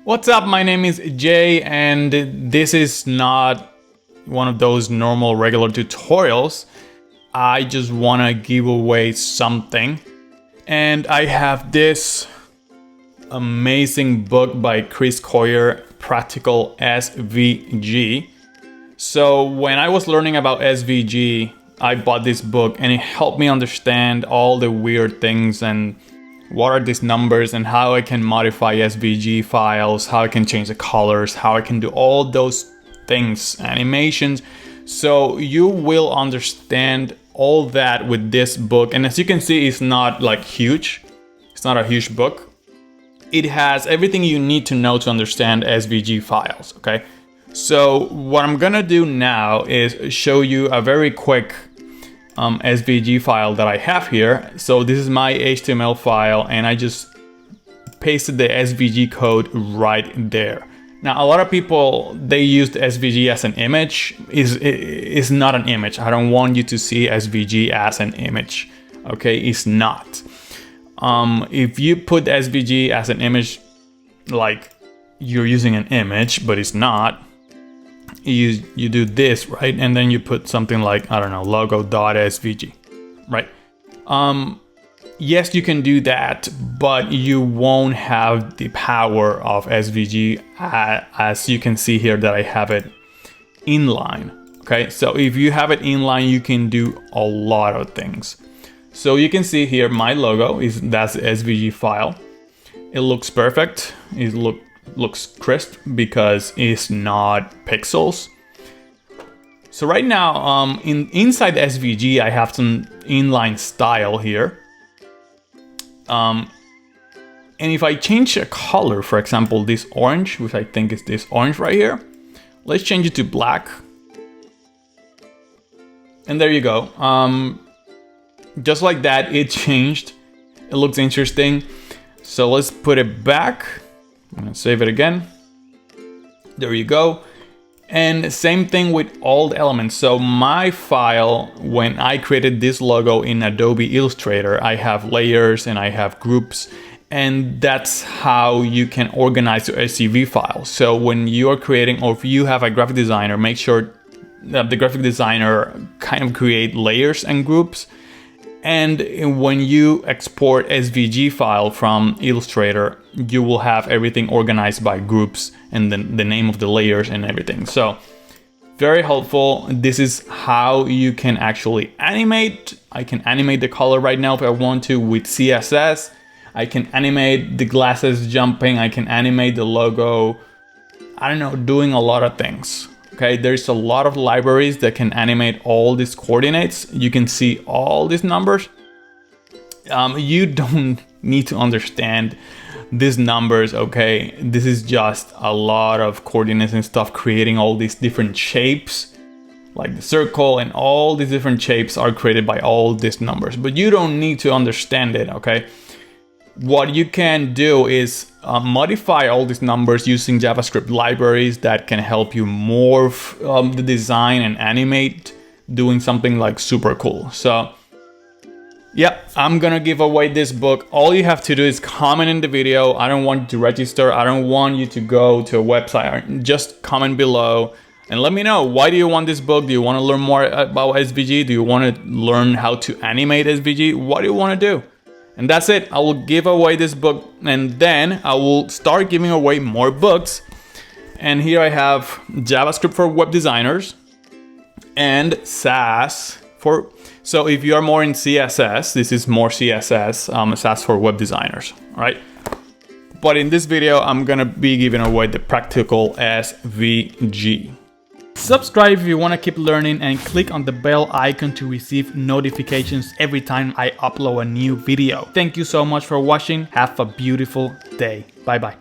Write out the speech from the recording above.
What's up? My name is Jay, and this is not one of those normal regular tutorials. I just want to give away something, and I have this amazing book by Chris Coyier, Practical SVG. So when I was learning about SVG, I bought this book and it helped me understand all the weird things and what are these numbers and how I can modify SVG files, how I can change the colors, how I can do all those things, animations. So you will understand all that with this book. And as you can see, it's not like huge. It's not a huge book. It has everything you need to know to understand SVG files, okay? So what I'm gonna do now is show you a very quick SVG file that I have here. So this is my HTML file and I just pasted the SVG code right there. Now a lot of people, they use the SVG as an image. It's not an image. I don't want you to see SVG as an image, okay? It's not. If you put SVG as an image, like you're using an image, but it's not, you do this, right? And then you put something like, I don't know, logo.svg, right? Yes, you can do that, but you won't have the power of SVG as you can see here that I have it inline, okay? So if you have it inline, you can do a lot of things. So you can see here, my logo that's the SVG file. It looks perfect. It looks crisp because it's not pixels. So right now, inside SVG, I have some inline style here. And if I change a color, for example, this orange, which I think is this orange right here, let's change it to black. And there you go. Just like that, it changed. It looks interesting. So let's put it back. I'm gonna save it again. There you go. And same thing with all the elements. So my file, when I created this logo in Adobe Illustrator, I have layers and I have groups, and that's how you can organize your SCV file. So when you are creating, or if you have a graphic designer, make sure that the graphic designer kind of create layers and groups. And when you export SVG file from Illustrator, you will have everything organized by groups and then the name of the layers and everything. So very helpful. This is how you can actually animate. I can animate the color right now if I want to with CSS. I can animate the glasses jumping. I can animate the logo. I don't know, doing a lot of things. Okay, there's a lot of libraries that can animate all these coordinates. You can see all these numbers. You don't need to understand these numbers, okay? This is just a lot of coordinates and stuff, creating all these different shapes, like the circle, and all these different shapes are created by all these numbers. But you don't need to understand it, okay? What you can do is modify all these numbers using JavaScript libraries that can help you morph the design and animate, doing something like super cool. So yeah, I'm gonna give away this book. All you have to do is comment in the video. I don't want you to register. I don't want you to go to a website. Just comment below and let me know, why do you want this book? Do you want to learn more about SVG? Do you want to learn how to animate SVG? What do you want to do? And that's it. I will give away this book, and then I will start giving away more books. And here I have JavaScript for web designers and SAS for, so if you are more in CSS, this is more CSS, SAS for web designers, all right? But in this video, I'm gonna be giving away the Practical SVG. Subscribe if you want to keep learning, and click on the bell icon to receive notifications every time I upload a new video. Thank you so much for watching. Have a beautiful day. Bye bye.